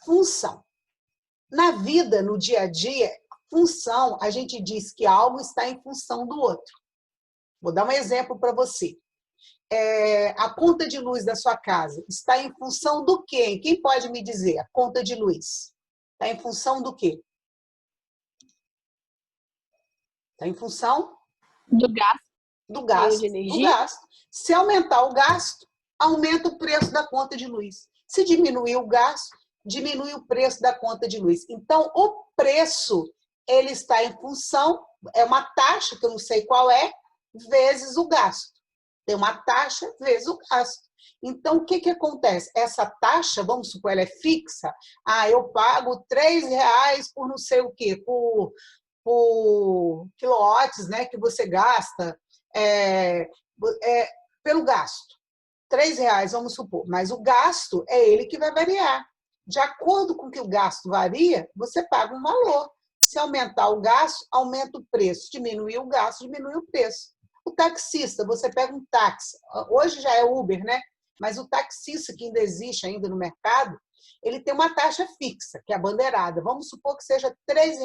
Função. Na vida, no dia a dia, função, a gente diz que algo está em função do outro. Vou dar um exemplo para você. A conta de luz da sua casa está em função do quê? Quem pode me dizer? A conta de luz está em função do quê? Está em função? Do gasto. Do gasto. De energia. Do gasto. Se aumentar o gasto, aumenta o preço da conta de luz. Se diminuir o gasto, diminui o preço da conta de luz. Então, o preço, ele está em função, é uma taxa, que eu não sei qual é, vezes o gasto. Tem uma taxa vezes o gasto. Então, o que acontece? Essa taxa, vamos supor, ela é fixa. Eu pago R$3 por não sei o quê, por quilowatts, né, que você gasta pelo gasto. R$3, vamos supor. Mas o gasto é ele que vai variar. De acordo com que o gasto varia, você paga um valor. Se aumentar o gasto, aumenta o preço. Diminuir o gasto, diminui o preço. O taxista, você pega um táxi. Hoje já é Uber, né? Mas o taxista, que ainda existe ainda no mercado, ele tem uma taxa fixa, que é a bandeirada. Vamos supor que seja R$3.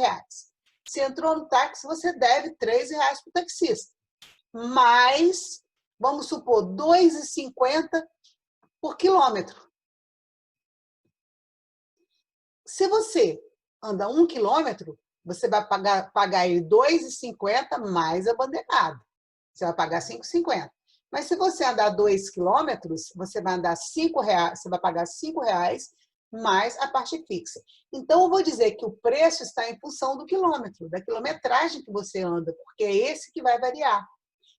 Se entrou no táxi, você deve R$3 para o taxista. Mas, vamos supor, R$2,50 por quilômetro. Se você anda 1 quilômetro, você vai pagar ele R$2,50 mais a bandeirada. Você vai pagar R$5,50. Mas se você andar 2 quilômetros, você vai andar R$5, você vai pagar R$5 mais a parte fixa. Então, eu vou dizer que o preço está em função do quilômetro, da quilometragem que você anda, porque é esse que vai variar.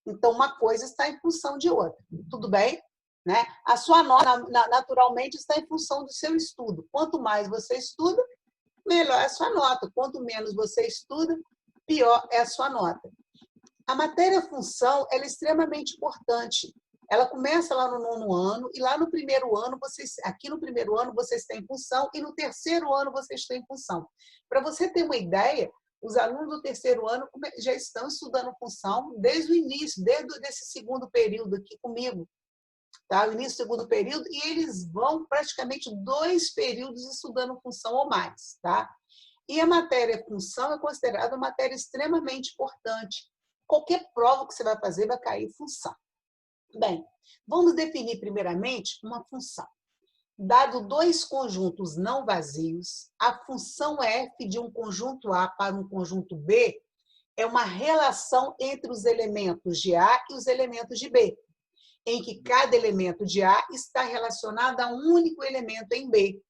Então, uma coisa está em função de outra. Tudo bem? Né? A sua nota, naturalmente, está em função do seu estudo. Quanto mais você estuda, melhor é a sua nota. Quanto menos você estuda, pior é a sua nota. A matéria-função ela é extremamente importante. Ela começa lá no 9º ano, e lá no 1º ano, aqui no 1º ano, vocês têm função, e no 3º ano, vocês têm função. Para você ter uma ideia, os alunos do 3º ano já estão estudando função desde o início, desde esse 2º período aqui comigo. Tá? O início do 2º período, e eles vão praticamente 2 períodos estudando função ou mais. Tá? E a matéria-função é considerada uma matéria extremamente importante. Qualquer prova que você vai fazer vai cair função. Bem, vamos definir primeiramente uma função. Dado 2 conjuntos não vazios, a função f de um conjunto A para um conjunto B é uma relação entre os elementos de A e os elementos de B, em que cada elemento de A está relacionado a um único elemento em B.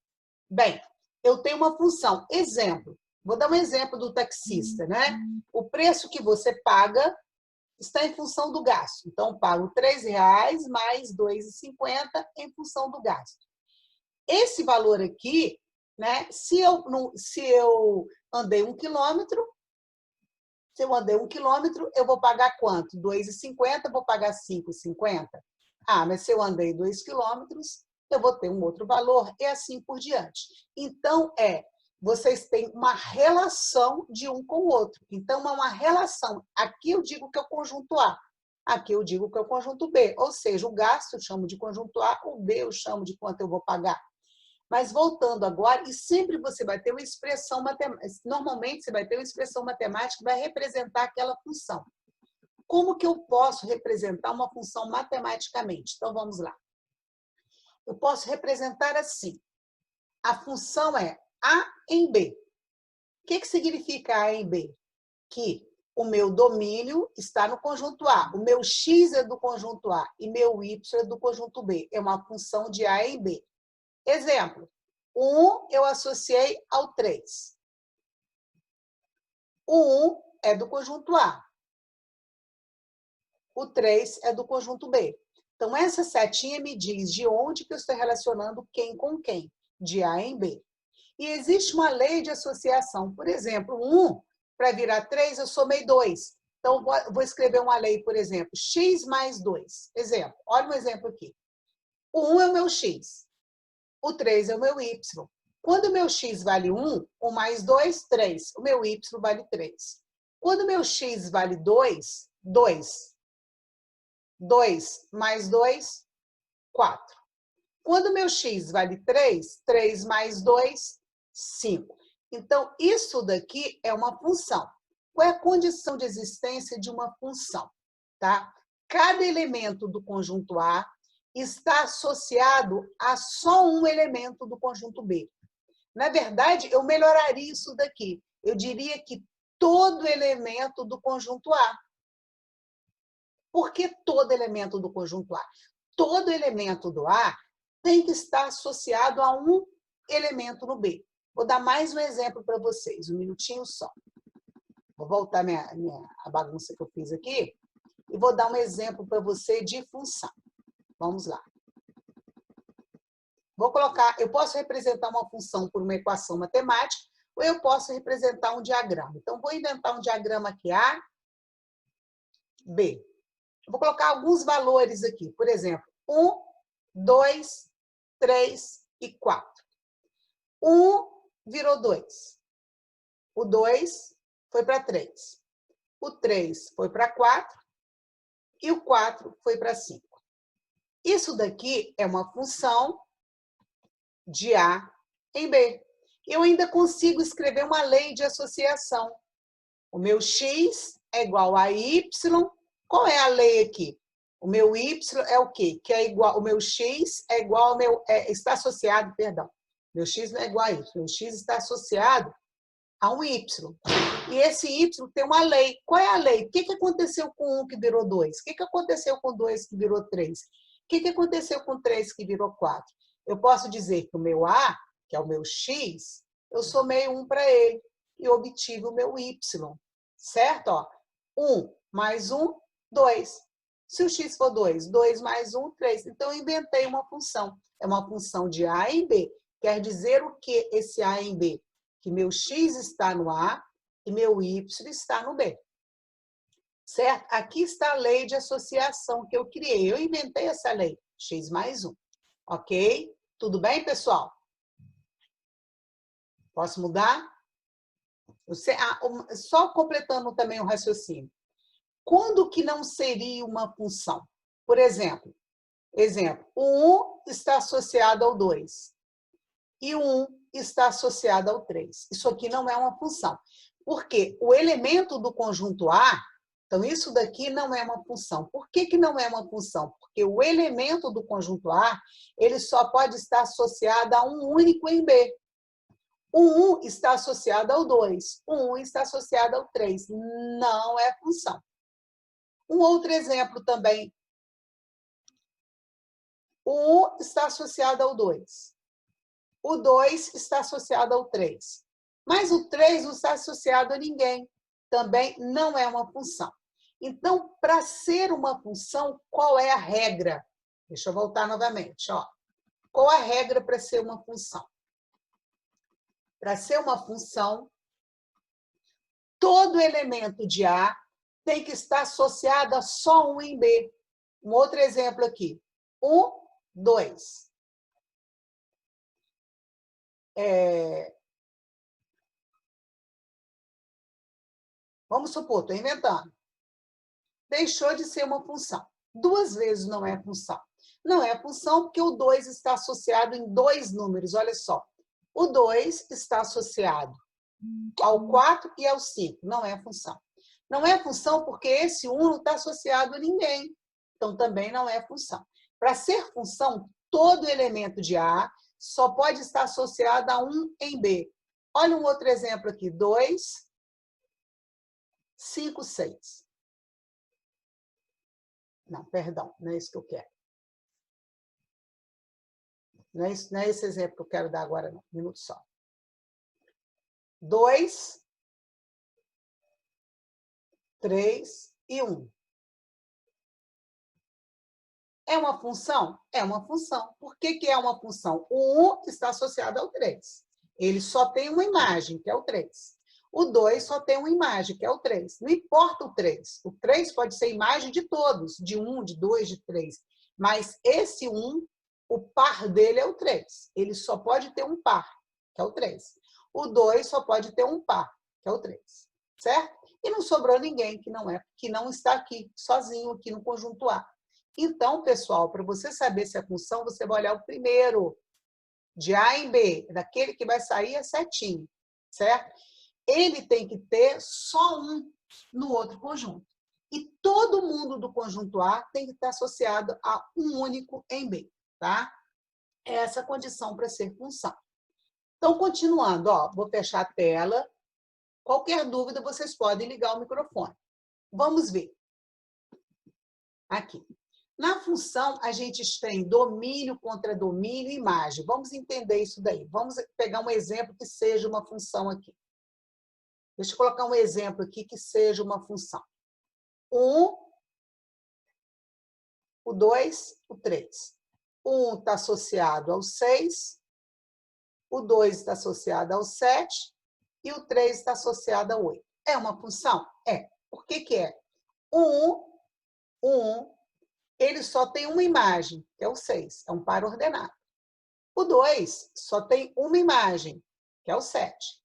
Bem, eu tenho uma função. Exemplo, vou dar um exemplo do taxista, né? O preço que você paga está em função do gasto. Então, pago R$3 mais R$2,50 em função do gasto. Esse valor aqui, né? Se eu andei 1 quilômetro, eu vou pagar quanto? R$2,50, vou pagar R$5,50? Mas se eu andei 2 quilômetros, eu vou ter um outro valor, e assim por diante. Então, vocês têm uma relação de um com o outro. Então, é uma relação. Aqui eu digo que é o conjunto A. Aqui eu digo que é o conjunto B. Ou seja, o gasto eu chamo de conjunto A, o B eu chamo de quanto eu vou pagar. Mas voltando agora, e sempre você vai ter uma expressão matemática. Normalmente, você vai ter uma expressão matemática que vai representar aquela função. Como que eu posso representar uma função matematicamente? Então, vamos lá. Eu posso representar assim. A função é A em B. O que significa A em B? Que o meu domínio está no conjunto A. O meu x é do conjunto A e meu y é do conjunto B. É uma função de A em B. Exemplo. O 1 eu associei ao 3. O 1 é do conjunto A. O 3 é do conjunto B. Então, essa setinha me diz de onde que eu estou relacionando quem com quem, de A em B. E existe uma lei de associação. Por exemplo, 1, para virar 3, eu somei 2. Então, vou escrever uma lei, por exemplo, x mais 2. Exemplo, olha um exemplo aqui. O 1 é o meu x. O 3 é o meu y. Quando o meu x vale 1, 1 mais 2, 3. O meu y vale 3. Quando o meu x vale 2, 2. 2 mais 2, 4. Quando o meu x vale 3, 3 mais 2, 5. Então, isso daqui é uma função. Qual é a condição de existência de uma função? Tá? Cada elemento do conjunto A está associado a só um elemento do conjunto B. Na verdade, eu melhoraria isso daqui. Eu diria que todo elemento do conjunto A. Por que todo elemento do conjunto A? Todo elemento do A tem que estar associado a um elemento no B. Vou dar mais um exemplo para vocês, um minutinho só. Vou voltar a bagunça que eu fiz aqui e vou dar um exemplo para você de função. Vamos lá. Vou colocar, eu posso representar uma função por uma equação matemática ou eu posso representar um diagrama. Então, vou inventar um diagrama aqui, A, B. Vou colocar alguns valores aqui, por exemplo, 1, 2, 3 e 4. 1 virou 2. O 2 foi para 3. O 3 foi para 4. E o 4 foi para 5. Isso daqui é uma função de A em B. Eu ainda consigo escrever uma lei de associação. O meu x é igual a y. Qual é a lei aqui? O meu y é o quê? Que é igual, o meu x é igual ao meu... está associado, perdão. Meu x não é igual a y. Meu x está associado a um y. E esse y tem uma lei. Qual é a lei? O que aconteceu com 1 que virou 2? O que aconteceu com 2 que virou 3? O que aconteceu com 3 que virou 4? Eu posso dizer que o meu A, que é o meu x, eu somei 1 para ele e obtive o meu y. Certo? Ó, 1 mais 1, 2. Se o x for 2, 2 mais 1, 3. Então, eu inventei uma função. É uma função de A em B. Quer dizer o que esse A em B? Que meu x está no A e meu y está no B. Certo? Aqui está a lei de associação que eu criei. Eu inventei essa lei, x mais 1. Ok? Tudo bem, pessoal? Posso mudar? Só completando também o raciocínio. Quando que não seria uma função? Por exemplo, o 1 está associado ao 2 e o 1 está associado ao 3. Isso aqui não é uma função. Porque o elemento do conjunto A, então isso daqui não é uma função. Por que não é uma função? Porque o elemento do conjunto A, ele só pode estar associado a um único em B. O 1 está associado ao 2, o 1 está associado ao 3. Não é função. Um outro exemplo também. O 1 está associado ao 2. O 2 está associado ao 3. Mas o 3 não está associado a ninguém. Também não é uma função. Então, para ser uma função, qual é a regra? Deixa eu voltar novamente. Ó. Qual a regra para ser uma função? Para ser uma função, todo elemento de A tem que estar associado a só um em B. Um outro exemplo aqui. 1, 2. Vamos supor, estou inventando. Deixou de ser uma função. 2 vezes não é função. Não é função porque o 2 está associado em 2 números. Olha só. O 2 está associado ao 4 e ao 5. Não é função. Não é função porque esse 1 não está associado a ninguém. Então, também não é função. Para ser função, todo elemento de A só pode estar associado a um em B. Olha um outro exemplo aqui. 2, 5, 6. Não, perdão, não é isso que eu quero. Não é esse exemplo que eu quero dar agora, não. Um minuto só. 2, 3 e 1. É uma função? É uma função. Por que é uma função? O 1 está associado ao 3. Ele só tem uma imagem, que é o 3. O 2 só tem uma imagem, que é o 3. Não importa o 3. O 3 pode ser imagem de todos, de 1, de 2, de 3. Mas esse 1, o par dele é o 3. Ele só pode ter um par, que é o 3. O 2 só pode ter um par, que é o 3. Certo? E não sobrou ninguém que não está aqui, sozinho, aqui no conjunto A. Então, pessoal, para você saber se é função, você vai olhar o primeiro de A em B, daquele que vai sair é setinho, certo? Ele tem que ter só um no outro conjunto. E todo mundo do conjunto A tem que estar associado a um único em B, tá? É essa a condição para ser função. Então, continuando, ó, vou fechar a tela. Qualquer dúvida, vocês podem ligar o microfone. Vamos ver. Aqui. Na função, a gente tem domínio, contradomínio e imagem. Vamos entender isso daí. Vamos pegar um exemplo que seja uma função aqui. Deixa eu colocar um exemplo aqui que seja uma função. O 2, o 3. O 1 está associado ao 6, o 2 está associado ao 7 e o 3 está associado ao 8. É uma função? É. Por que que é? O 1, ele só tem uma imagem, que é o 6, é um par ordenado. O 2 só tem uma imagem, que é o 7.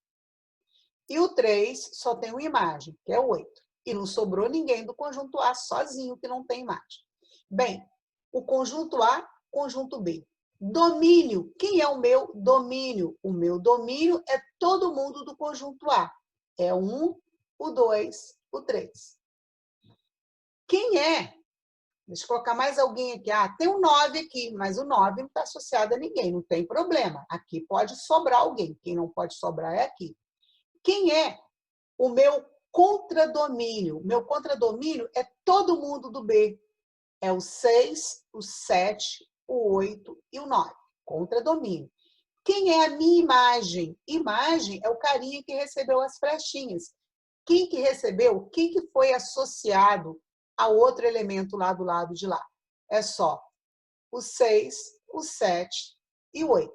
E o 3 só tem uma imagem, que é o 8. E não sobrou ninguém do conjunto A sozinho que não tem imagem. Bem, o conjunto A, conjunto B. Domínio. Quem é o meu domínio? O meu domínio é todo mundo do conjunto A. É o 1, o 2, o 3. Quem é? Deixa eu colocar mais alguém aqui. Ah, tem um 9 aqui, mas o 9 não está associado a ninguém, não tem problema. Aqui pode sobrar alguém. Quem não pode sobrar é aqui. Quem é o meu contradomínio? Meu contradomínio é todo mundo do B. É o 6, o 7, o 8 e o 9. Contradomínio. Quem é a minha imagem? Imagem é o carinha que recebeu as flechinhas. Quem que recebeu? Quem que foi associado a outro elemento lá do lado de lá? É só o 6, o 7 e o 8.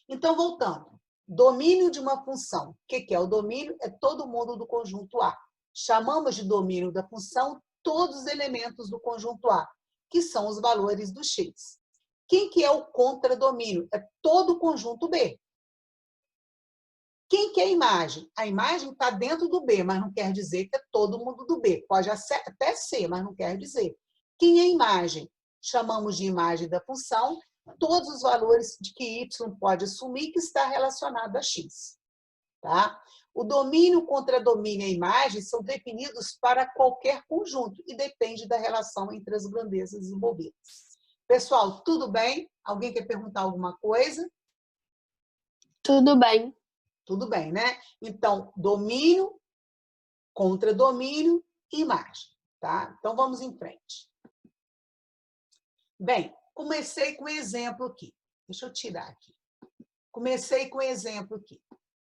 Então, voltando. Domínio de uma função. O que é o domínio? É todo mundo do conjunto A. Chamamos de domínio da função todos os elementos do conjunto A, que são os valores do X. Quem que é o contradomínio? É todo o conjunto B. Quem que é a imagem? A imagem está dentro do B, mas não quer dizer que é todo mundo do B. Pode até ser, mas não quer dizer. Quem é a imagem? Chamamos de imagem da função todos os valores de que Y pode assumir que está relacionado a X. Tá? O domínio, o contradomínio e a imagem são definidos para qualquer conjunto e depende da relação entre as grandezas envolvidas. Pessoal, tudo bem? Alguém quer perguntar alguma coisa? Tudo bem. Tudo bem, né? Então, domínio, contradomínio e imagem, tá? Então, vamos em frente. Bem, comecei com um exemplo aqui. Deixa eu tirar aqui. Comecei com um exemplo aqui.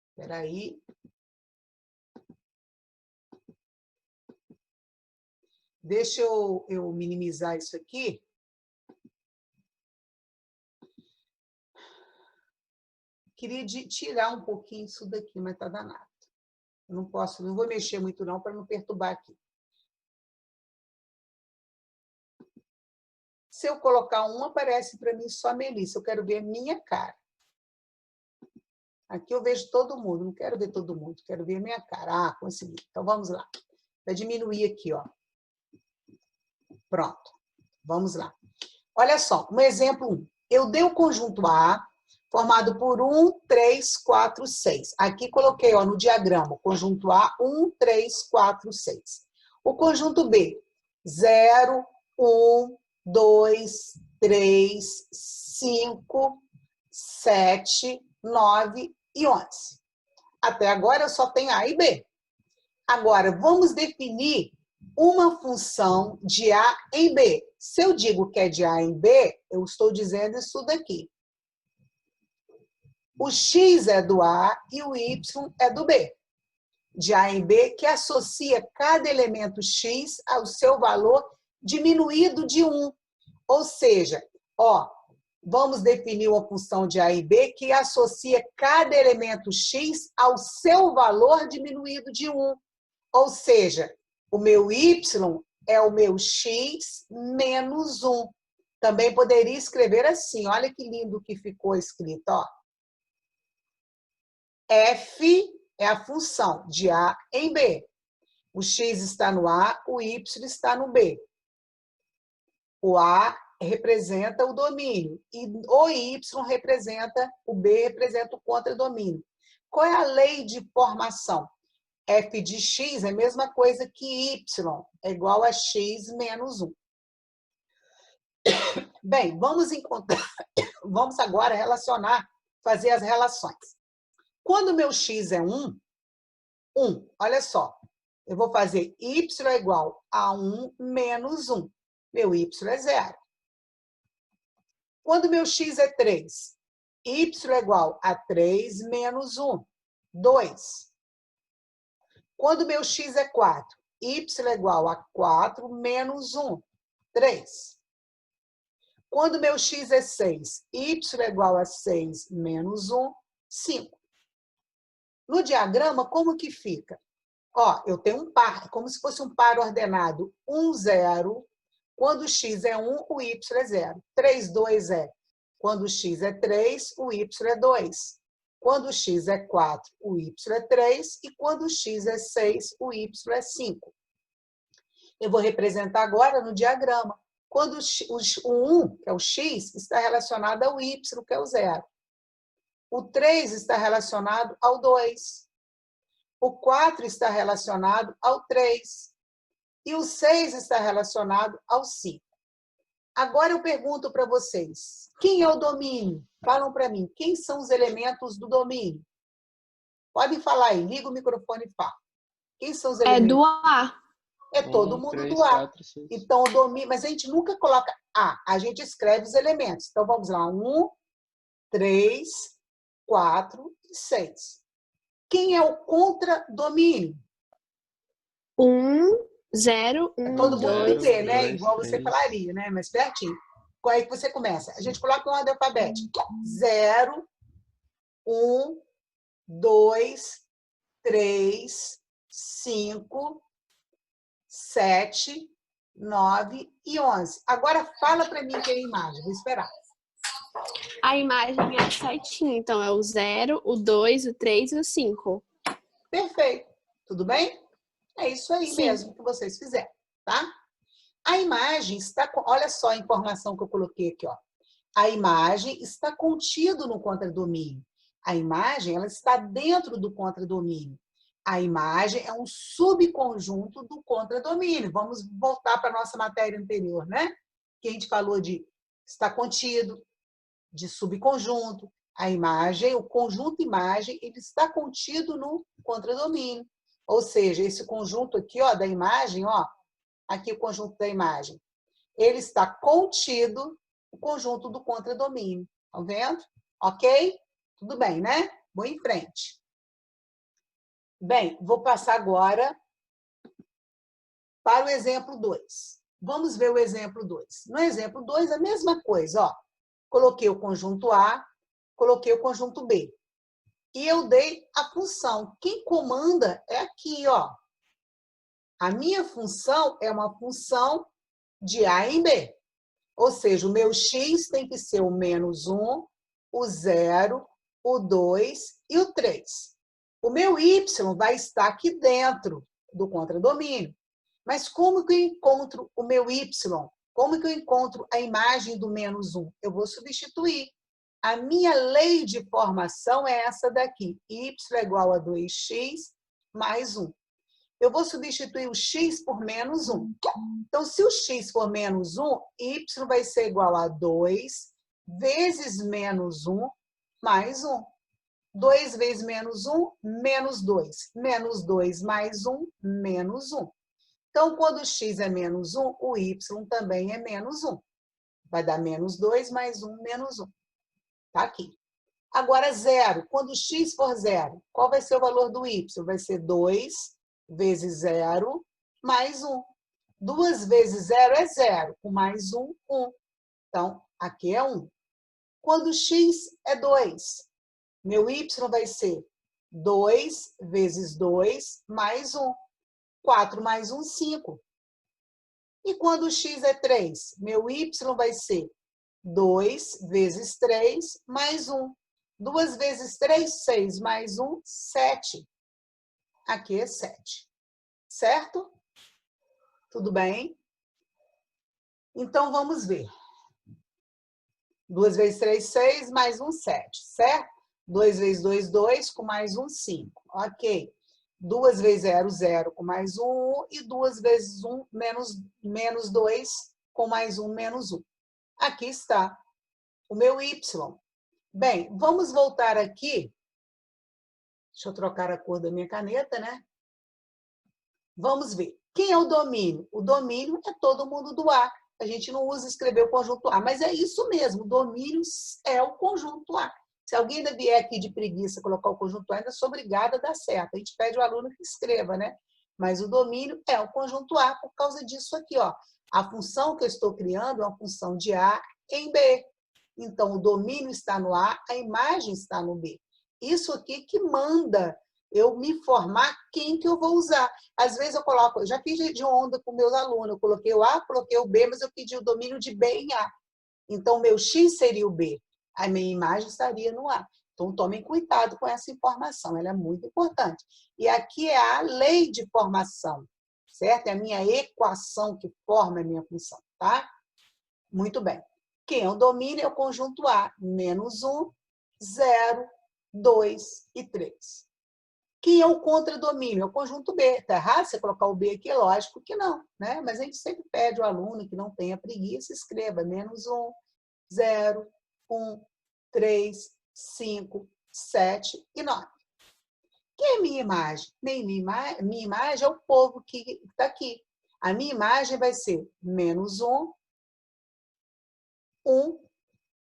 Espera aí. Deixa eu minimizar isso aqui. Queria tirar um pouquinho isso daqui, mas tá danado. Eu não posso, não vou mexer muito não para não perturbar aqui. Se eu colocar um, aparece para mim só a Melissa. Eu quero ver a minha cara. Aqui eu vejo todo mundo, não quero ver todo mundo, quero ver a minha cara. Ah, consegui. Então, vamos lá. Vai diminuir aqui, ó. Pronto. Vamos lá. Olha só, um exemplo 1. Eu dei o conjunto A, formado por 1, 3, 4, 6. Aqui coloquei, ó, no diagrama, o conjunto A, 1, 3, 4, 6. O conjunto B, 0, 1, 2, 3, 5, 7, 9 e 11. Até agora eu só tenho A e B. Agora, vamos definir uma função de A em B. Se eu digo que é de A em B, eu estou dizendo isso daqui. O X é do A e o Y é do B. De A em B, que associa cada elemento X ao seu valor diminuído de 1. Ou seja, ó, vamos definir uma função de A e B que associa cada elemento X ao seu valor diminuído de 1. Ou seja, o meu Y é o meu X menos 1. Também poderia escrever assim, olha que lindo que ficou escrito, ó. F é a função de A em B. O X está no A, o Y está no B. O A representa o domínio e o Y representa, o B representa o contradomínio. Qual é a lei de formação? F de x é a mesma coisa que y, é igual a x menos 1. Bem, vamos agora relacionar, fazer as relações. Quando meu x é 1, olha só, eu vou fazer y é igual a 1 menos 1. Meu y é 0. Quando meu x é 3, y é igual a 3 menos 1, 2. Quando meu x é 4, y é igual a 4 menos 1, 3. Quando meu x é 6, y é igual a 6 menos 1, 5. No diagrama, como que fica? Ó, eu tenho um par, como se fosse um par ordenado 1, 0. Quando o x é 1, o y é 0. 3, 2 é. Quando o x é 3, o y é 2. Quando o x é 4, o y é 3. E quando o x é 6, o y é 5. Eu vou representar agora no diagrama. Quando o 1, que é o x, está relacionado ao y, que é o 0. O 3 está relacionado ao 2. O 4 está relacionado ao 3. E o 6 está relacionado ao 5. Agora eu pergunto para vocês, quem é o domínio? Falam para mim, quem são os elementos do domínio? Podem falar aí, liga o microfone e fala. Quem são os elementos? É do A. É todo mundo 3, do A. 4, 6. Então, o domínio, mas a gente nunca coloca A, a gente escreve os elementos. Então, vamos lá, 1, 3, 4 e 6. Quem é o contradomínio? 1, 0, É 1, todo mundo que 2. vê, né? 2, Igual você 3. falaria, né? Mas pertinho. Qual é que você começa? A gente coloca em ordem alfabética. 0, 1, 2, 3, 5, 7, 9 e 11. Agora fala para mim que é a imagem. Vou esperar. A imagem é certinha, então é o 0, o 2, o 3 e o 5. Perfeito. Tudo bem? É isso aí Sim. mesmo que vocês fizeram, tá? A imagem está... Olha só a informação que eu coloquei aqui, ó. A imagem está contida no contradomínio. A imagem, ela está dentro do contradomínio. A imagem é um subconjunto do contradomínio. Vamos voltar para a nossa matéria anterior, né? Que a gente falou de estar contido, de subconjunto. A imagem, o conjunto imagem, ele está contido no contradomínio. Ou seja, esse conjunto aqui, ó, da imagem, ó, aqui o conjunto da imagem, ele está contido no conjunto do contradomínio. Estão vendo? Ok? Tudo bem, né? Vou em frente. Bem, vou passar agora para o exemplo 2. Vamos ver o exemplo 2. No exemplo 2, a mesma coisa, ó. Coloquei o conjunto A, coloquei o conjunto B. E eu dei a função. Quem comanda é aqui, ó. A minha função é uma função de A em B. Ou seja, o meu x tem que ser o menos 1, o 0, o 2 e o 3. O meu y vai estar aqui dentro do contradomínio. Mas como que eu encontro o meu y? Como que eu encontro a imagem do menos 1? Eu vou substituir. A minha lei de formação é essa daqui. Y é igual a 2x mais 1. Eu vou substituir o x por menos 1. Então, se o x for menos 1, y vai ser igual a 2 vezes menos 1 mais 1. 2 vezes menos 1, menos 2. Menos 2 mais 1, menos 1. Então, quando o x é menos 1, o y também é menos 1. Vai dar menos 2 mais 1, menos 1. Tá aqui. Agora, 0. Quando o x for 0, qual vai ser o valor do y? Vai ser 2 vezes 0 mais 1. 2 vezes 0 é 0. Com mais 1, 1. Então, aqui é 1. Quando o x é 2, meu y vai ser 2 vezes 2 mais 1. 4 mais 1, 5. E quando o x é 3, meu y vai ser 2 vezes 3 mais 1. 2 vezes 3, 6 mais 1, 7. Aqui é 7. Certo? Tudo bem? Então, vamos ver. 2 vezes 3, 6, mais 1, 7, certo? 2 vezes 2, 2, com mais 1, 5. Ok. 2 vezes 0, 0, com mais 1, 1. E 2 vezes 1, menos 2, com mais 1, menos 1. Aqui está o meu y. Bem, vamos voltar aqui. Deixa eu trocar a cor da minha caneta, né? Vamos ver. Quem é o domínio? O domínio é todo mundo do A. A gente não usa escrever o conjunto A, mas é isso mesmo. O domínio é o conjunto A. Se alguém ainda vier aqui de preguiça colocar o conjunto A, ainda sou obrigada a dar certo. A gente pede ao aluno que escreva, né? Mas o domínio é o conjunto A por causa disso aqui, ó. A função que eu estou criando é uma função de A em B. Então, o domínio está no A, a imagem está no B. Isso aqui que manda eu me informar quem que eu vou usar. Às vezes eu coloco, eu já fiz de onda com meus alunos, eu coloquei o A, coloquei o B, mas eu pedi o domínio de B em A. Então, meu X seria o B, a minha imagem estaria no A. Então, tomem cuidado com essa informação, ela é muito importante. E aqui é a lei de formação, certo? É a minha equação que forma a minha função, tá? Muito bem. Quem é o domínio é o conjunto A, menos 1, 0, 2 e 3. Quem é o contradomínio? É o conjunto B. Está errado você colocar o B aqui? É lógico que não, né? Mas a gente sempre pede ao aluno que não tenha preguiça, escreva menos 1, 0, 1, 3, 5, 7 e 9. Quem é minha imagem? Minha imagem é o povo que está aqui. A minha imagem vai ser menos 1, 1,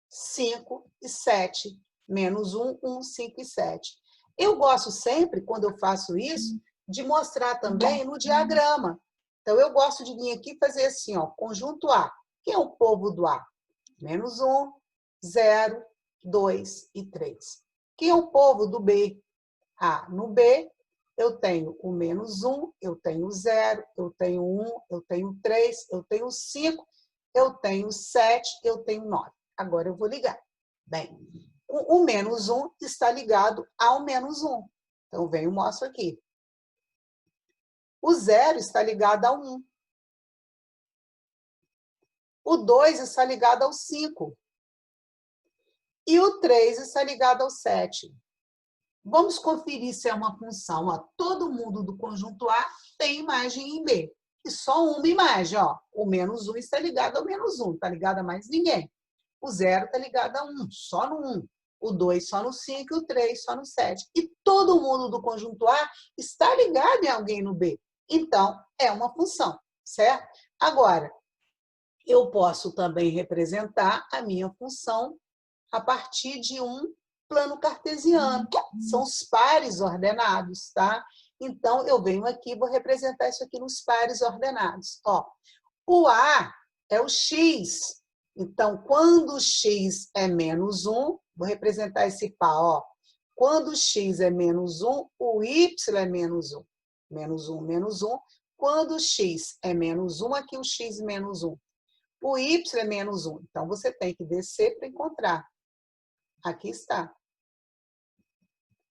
5 e 7. Menos 1, 1, 5 e 7. Eu gosto sempre, quando eu faço isso, de mostrar também no diagrama. Então, eu gosto de vir aqui e fazer assim, ó, conjunto A. Quem é o povo do A? Menos 1, 0, 2 e 3. Quem é o povo do B? Ah, no B, eu tenho o menos 1, eu tenho 0, eu tenho 1, eu tenho 3, eu tenho 5, eu tenho 7, eu tenho 9. Agora eu vou ligar. Bem, o menos 1 está ligado ao menos 1. Então, venho e mostro aqui. O 0 está ligado ao 1. O 2 está ligado ao 5. E o 3 está ligado ao 7. Vamos conferir se é uma função. Ó, todo mundo do conjunto A tem imagem em B. E só uma imagem. Ó. O menos 1 está ligado ao menos 1. Não está ligado a mais ninguém. O 0 está ligado a 1, só no 1. O 2 só no 5 e o 3 só no 7. E todo mundo do conjunto A está ligado em alguém no B. Então, é uma função, certo? Agora, eu posso também representar a minha função a partir de um plano cartesiano. São os pares ordenados, tá? Então, eu venho aqui e vou representar isso aqui nos pares ordenados. Ó, o A é o X. Então, quando o X é menos 1, vou representar esse par, ó. Quando o X é menos 1, o Y é menos 1. Menos 1, menos 1. Quando o X é menos 1, aqui o X menos 1. O Y é menos 1. Então, você tem que descer para encontrar. Aqui está.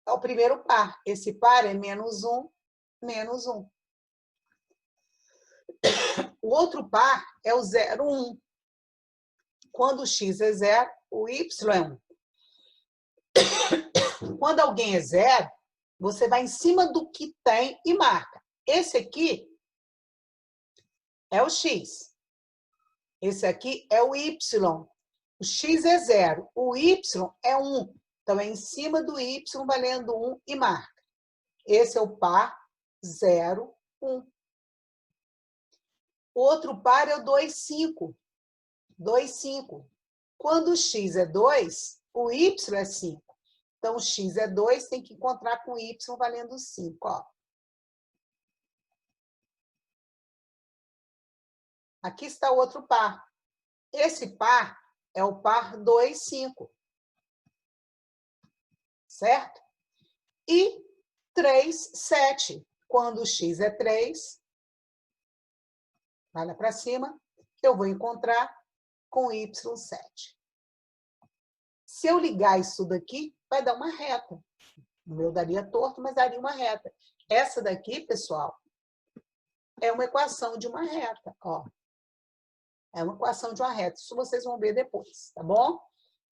É o primeiro par. Esse par é menos 1, menos 1. O outro par é o 0, 1. Quando o x é 0, o y é 1. Quando alguém é 0, você vai em cima do que tem e marca. Esse aqui é o x. Esse aqui é o y. O x é 0. O y é 1. Então, é em cima do y, valendo 1 e marca. Esse é o par 0, 1. O outro par é o 2, 5. 2, 5. Quando o x é 2, o y é 5. Então, o x é 2, tem que encontrar com o y valendo 5. Ó. Aqui está o outro par. Esse par é o par 2, 5. Certo? E 3, 7. Quando o x é 3, vai lá para cima, eu vou encontrar com o y 7. Se eu ligar isso daqui, vai dar uma reta. O meu daria torto, mas daria uma reta. Essa daqui, pessoal, é uma equação de uma reta, ó. É uma equação de uma reta. Isso vocês vão ver depois, tá bom?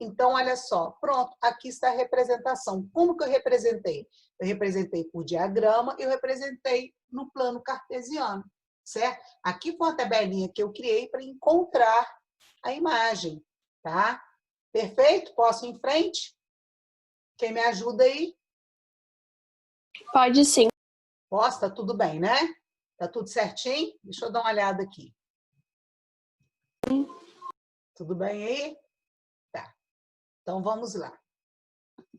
Então, olha só, pronto, aqui está a representação. Como que eu representei? Eu representei por diagrama, eu representei no plano cartesiano, certo? Aqui foi uma tabelinha que eu criei para encontrar a imagem, tá? Perfeito? Posso ir em frente? Quem me ajuda aí? Pode sim. Posso? Tá tudo bem, né? Tá tudo certinho? Deixa eu dar uma olhada aqui. Tudo bem aí? Tá. Então, vamos lá.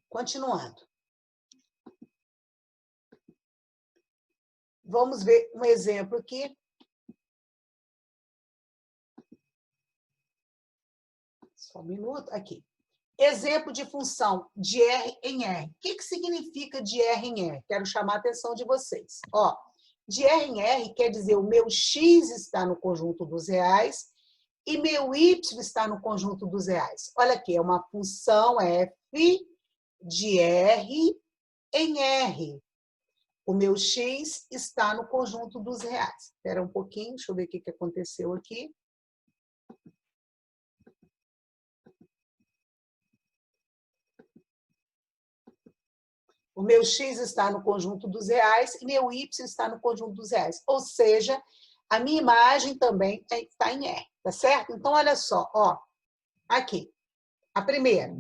Continuando. Vamos ver um exemplo aqui. Só um minuto. Aqui. Exemplo de função de R em R. O que significa de R em R? Quero chamar a atenção de vocês. Ó, de R em R quer dizer o meu X está no conjunto dos reais e meu Y está no conjunto dos reais. Olha aqui, é uma função F de R em R. O meu X está no conjunto dos reais. Espera um pouquinho, deixa eu ver o que aconteceu aqui. O meu X está no conjunto dos reais e meu Y está no conjunto dos reais. Ou seja, a minha imagem também está em R, tá certo? Então, olha só, ó, aqui, a primeira.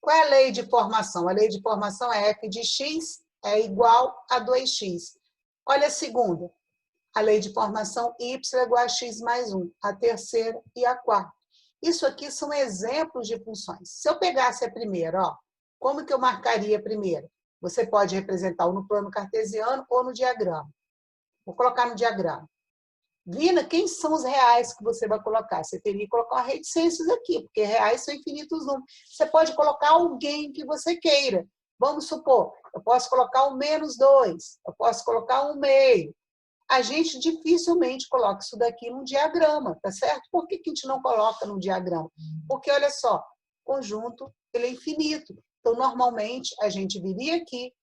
Qual é a lei de formação? A lei de formação é F de X é igual a 2X. Olha a segunda. A lei de formação Y é igual a X mais 1. A terceira e a quarta. Isso aqui são exemplos de funções. Se eu pegasse a primeira, ó, como que eu marcaria a primeira? Você pode representar ou no plano cartesiano ou no diagrama. Vou colocar no diagrama. Vina, quem são os reais que você vai colocar? Você teria que colocar uma reticências aqui, porque reais são infinitos números. Você pode colocar alguém que você queira. Vamos supor, eu posso colocar um -2, eu posso colocar um meio. A gente dificilmente coloca isso daqui num diagrama, tá certo? Por que a gente não coloca no diagrama? Porque, olha só, conjunto ele é infinito. Então, normalmente, a gente viria aqui,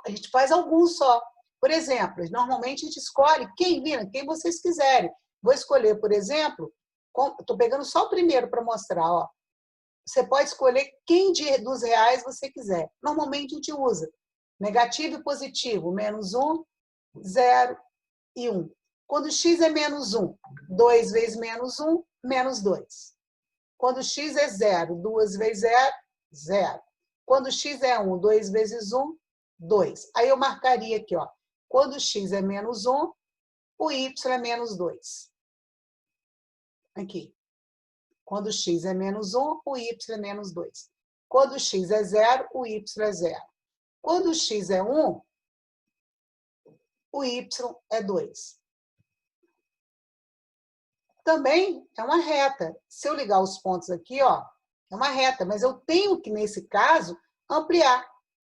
a gente faz alguns só. Por exemplo, normalmente a gente escolhe quem vocês quiserem. Vou escolher, por exemplo, estou pegando só o primeiro para mostrar, ó. Você pode escolher quem dos reais você quiser. Normalmente a gente usa negativo e positivo, -1, 0 e 1. Quando x é -1, 2 vezes -1, -2. Quando x é 0, 2 vezes 0, 0. Quando x é 1, 2 vezes 1, 2. Aí eu marcaria aqui, ó. Quando x é -1, o y é -2. Aqui. Quando x é -1, o y é -2. Quando x é 0, o y é 0. Quando x é 1, o y é 2. Também é uma reta. Se eu ligar os pontos aqui, ó, é uma reta, mas eu tenho que, nesse caso, ampliar.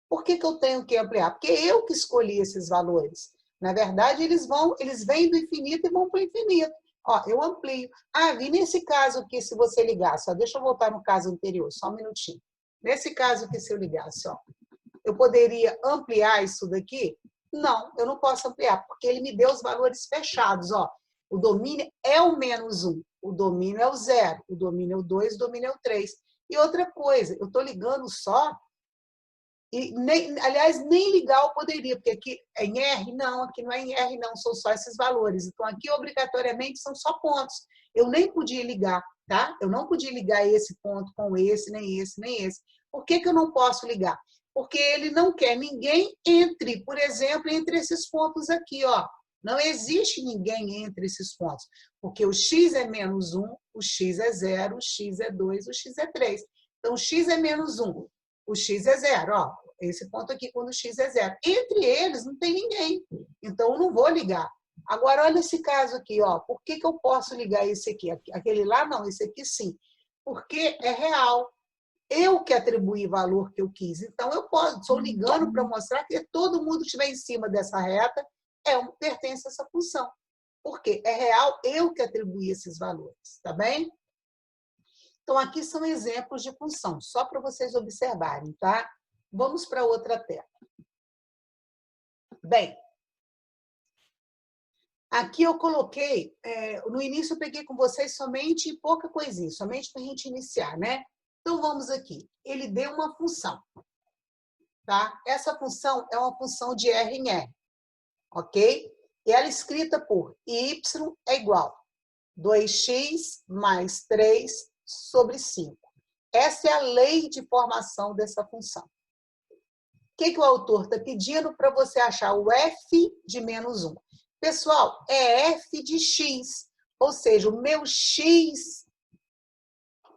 Por que eu tenho que ampliar? Porque eu que escolhi esses valores. Na verdade, eles vêm do infinito e vão para o infinito. Ó, eu amplio. Ah, vi nesse caso aqui, se você ligasse, ó, deixa eu voltar no caso anterior, só um minutinho. Nesse caso aqui, se eu ligasse, ó, eu poderia ampliar isso daqui? Não, eu não posso ampliar, porque ele me deu os valores fechados, ó. O domínio é o -1, o domínio é o 0, o domínio é o 2, o domínio é o 3. E outra coisa, eu estou ligando só, e aliás, nem ligar eu poderia, porque aqui é em R? Não, aqui não é em R, não, são só esses valores. Então, aqui, obrigatoriamente, são só pontos. Eu nem podia ligar, tá? Eu não podia ligar esse ponto com esse, nem esse, nem esse. Por que eu não posso ligar? Porque ele não quer ninguém entre, por exemplo, entre esses pontos aqui, ó. Não existe ninguém entre esses pontos, porque o x é -1, o x é 0, o x é 2, o x é 3. Então, o x é -1, o x é 0, ó. Esse ponto aqui, quando o x é 0. Entre eles, não tem ninguém. Então, eu não vou ligar. Agora, olha esse caso aqui, ó. Por que eu posso ligar esse aqui? Aquele lá, não. Esse aqui, sim. Porque é real. Eu que atribuí valor que eu quis. Então, eu posso. Estou ligando para mostrar que todo mundo que estiver em cima dessa reta pertence a essa função. Por quê? É real, eu que atribuí esses valores. Tá bem? Então, aqui são exemplos de função, só para vocês observarem, tá? Vamos para outra tela. Bem, Aqui eu coloquei, no início eu peguei com vocês somente pouca coisinha, somente para a gente iniciar, né? Então, vamos aqui. Ele deu uma função, tá? Essa função é uma função de R em R, ok? E ela é escrita por y é igual 2x mais 3 sobre 5. Essa é a lei de formação dessa função. O que o autor está pedindo para você achar o f de menos 1? Pessoal, é f de x, ou seja, o meu x,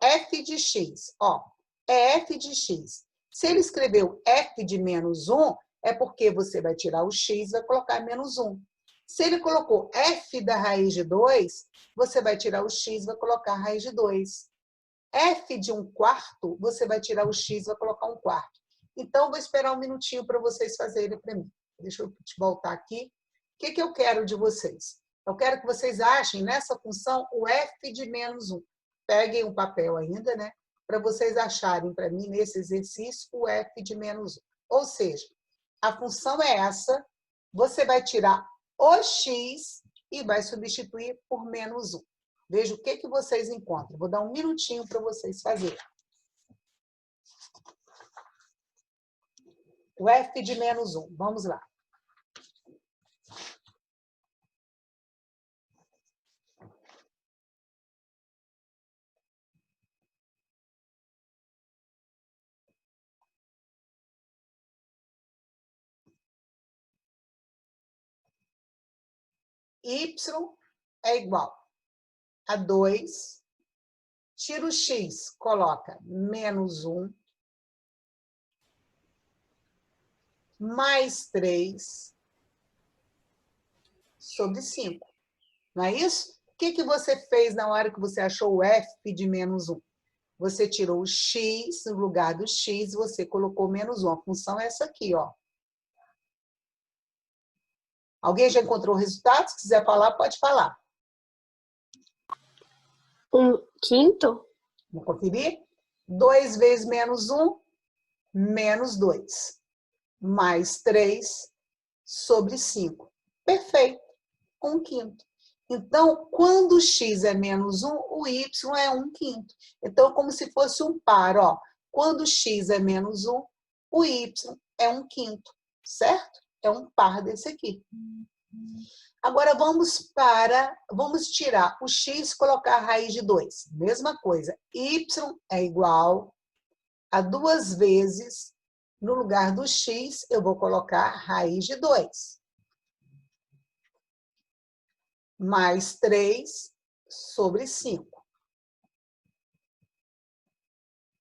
f de x, ó, é f de x. Se ele escreveu f de menos 1, é porque você vai tirar o x e vai colocar menos 1. Se ele colocou f da raiz de 2, você vai tirar o x e vai colocar a raiz de 2. F de 1/4, você vai tirar o x e vai colocar 1/4. Então, vou esperar um minutinho para vocês fazerem para mim. Deixa eu voltar aqui. O que eu quero de vocês? Eu quero que vocês achem nessa função o f de menos 1. Peguem um papel ainda, né? Para vocês acharem para mim, nesse exercício, o f de menos 1. Ou seja, a função é essa, você vai tirar o x e vai substituir por menos 1. Veja o que vocês encontram. Vou dar um minutinho para vocês fazerem. O f de menos 1. Vamos lá. Y é igual a 2, tira o x, coloca menos 1, mais 3 sobre 5. Não é isso? O que você fez na hora que você achou o f de menos 1? Você tirou o x, no lugar do x, você colocou menos 1. A função é essa aqui, ó. Alguém já encontrou o resultado? Se quiser falar, pode falar. 1/5? Vamos conferir? 2 vezes menos 1, menos 2. Mais 3 sobre 5. Perfeito. 1/5. Então, quando o x é menos 1, o y é 1/5. Então, como se fosse um par, ó. Quando o x é menos 1, o y é 1/5, certo? É um par desse aqui. Agora, vamos tirar o x e colocar a raiz de 2. Mesma coisa, y é igual a 2 vezes, no lugar do x, eu vou colocar a raiz de 2. Mais 3 sobre 5.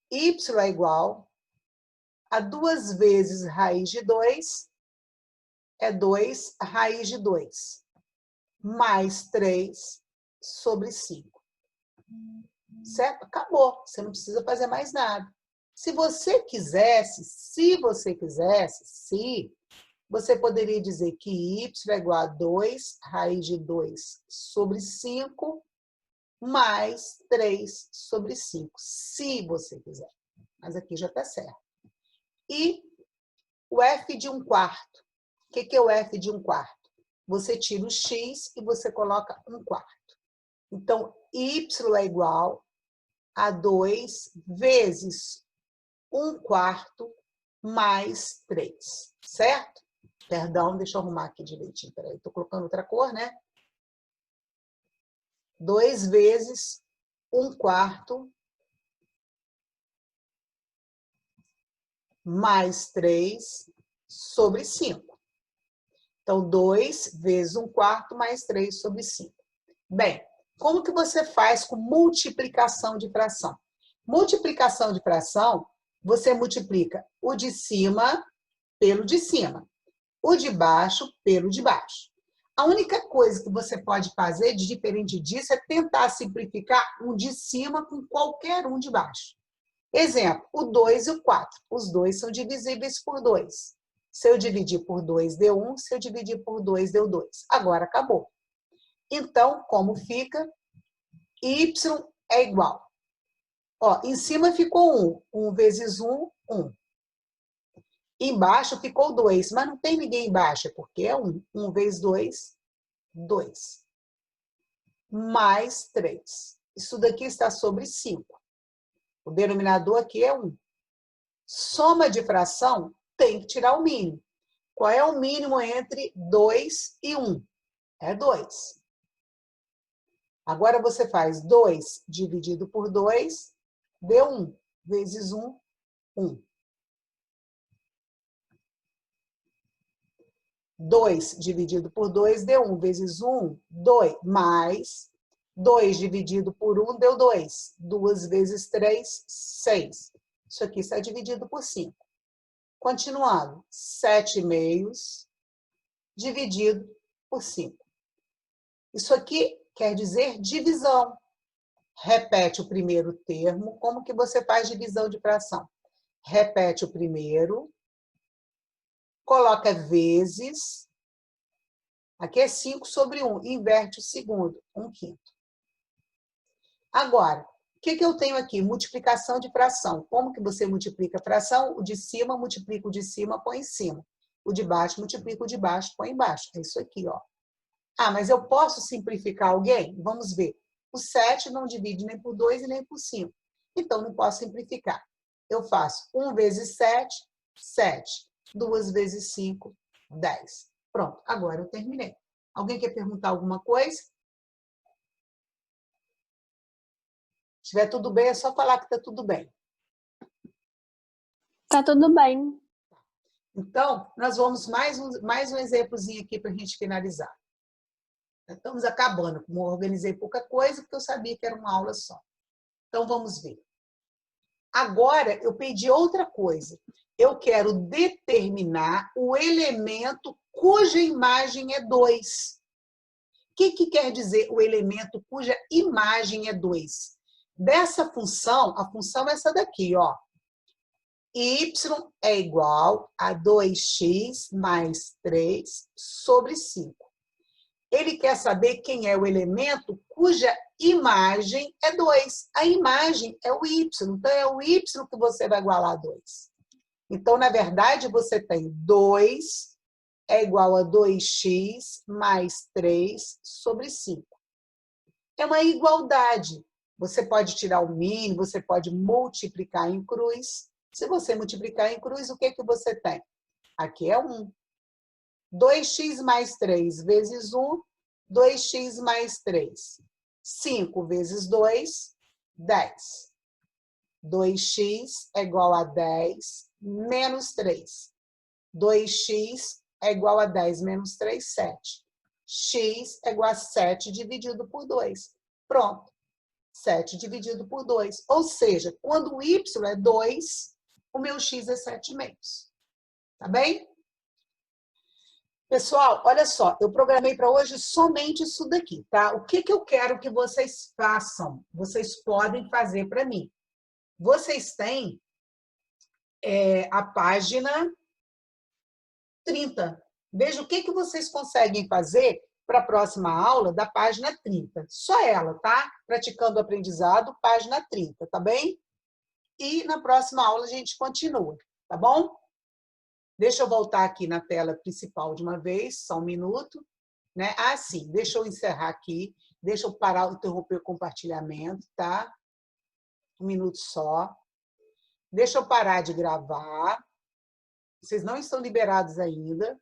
Y é igual a 2 vezes raiz de 2, é 2 raiz de 2. Mais 3 sobre 5. Certo? Acabou. Você não precisa fazer mais nada. Se você quisesse, você poderia dizer que y é igual a 2 raiz de 2 sobre 5 mais 3 sobre 5, se você quiser. Mas aqui já está certo. E o f de 1/4. O que é o f de 1/4? Você tira o x e você coloca 1/4. Então, y é igual a 2 vezes 1/4 mais 3, certo? Perdão, deixa eu arrumar aqui direitinho. Peraí, estou colocando outra cor, né? 2 vezes 1/4 mais 3 sobre 5. Então, 2 vezes 1/4 mais 3 sobre 5. Bem, como que você faz com multiplicação de fração? Multiplicação de fração, você multiplica o de cima pelo de cima, o de baixo pelo de baixo. A única coisa que você pode fazer de diferente disso é tentar simplificar um de cima com qualquer um de baixo. Exemplo, o 2 e o 4. Os dois são divisíveis por 2. Se eu dividir por 2, deu 1. Se eu dividir por 2, deu 2. Agora acabou. Então, como fica? Y é igual. Ó, em cima ficou 1. 1 vezes 1, 1. Embaixo ficou 2, mas não tem ninguém embaixo, porque é 1. 1 vezes 2 2. Mais 3. Isso daqui está sobre 5. O denominador aqui é 1. Soma de fração tem que tirar o mínimo. Qual é o mínimo entre 2 e 1? É 2. Agora você faz 2 dividido por 2, deu 1. Vezes 1, 1. 2 dividido por 2 deu 1. Vezes 1, 2. Mais 2 dividido por 1 deu 2. 2 vezes 3, 6. Isso aqui está dividido por 5. Continuando. 7/2 dividido por 5. Isso aqui quer dizer divisão. Repete o primeiro termo. Como que você faz divisão de fração? Repete o primeiro. Coloca vezes. Aqui é 5 sobre 1. Inverte o segundo. 1/5. Agora, o que eu tenho aqui? Multiplicação de fração. Como que você multiplica a fração? O de cima multiplica o de cima, põe em cima. O de baixo multiplica o de baixo, põe embaixo. É isso aqui, ó. Ah, mas eu posso simplificar alguém? Vamos ver. O 7 não divide nem por 2 e nem por 5. Então, não posso simplificar. Eu faço 1 vezes 7, 7. 2 vezes 5, 10. Pronto, agora eu terminei. Alguém quer perguntar alguma coisa? Se estiver tudo bem, é só falar que está tudo bem. Tá tudo bem. Então, nós vamos mais um exemplozinho aqui para a gente finalizar. Estamos acabando, como eu organizei pouca coisa, porque eu sabia que era uma aula só. Então, vamos ver. Agora, eu pedi outra coisa. Eu quero determinar o elemento cuja imagem é 2. O que quer dizer o elemento cuja imagem é 2? Dessa função, a função é essa daqui, ó. Y é igual a 2x mais 3 sobre 5. Ele quer saber quem é o elemento cuja imagem é 2. A imagem é o y. Então, é o y que você vai igualar a 2. Então, na verdade, você tem 2 é igual a 2x mais 3 sobre 5. É uma igualdade. Você pode tirar o mínimo, você pode multiplicar em cruz. Se você multiplicar em cruz, o que você tem? Aqui é 1. 2x mais 3 vezes 1, 2x mais 3. 5 vezes 2, 10. 2x é igual a 10 menos 3. 2x é igual a 10 menos 3, 7. X é igual a 7 dividido por 2. Pronto. 7 dividido por 2. Ou seja, quando o y é 2, o meu x é 7/2. Tá bem? Pessoal, olha só, eu programei para hoje somente isso daqui, tá? O que eu quero que vocês façam? Vocês podem fazer para mim. Vocês têm a página 30. Veja o que vocês conseguem fazer para a próxima aula da página 30. Só ela, tá? Praticando o aprendizado, página 30, tá bem? E na próxima aula a gente continua, tá bom? Deixa eu voltar aqui na tela principal de uma vez, só um minuto. Né? Ah, sim, deixa eu encerrar aqui. Deixa eu parar, interromper o compartilhamento, tá? Um minuto só. Deixa eu parar de gravar. Vocês não estão liberados ainda.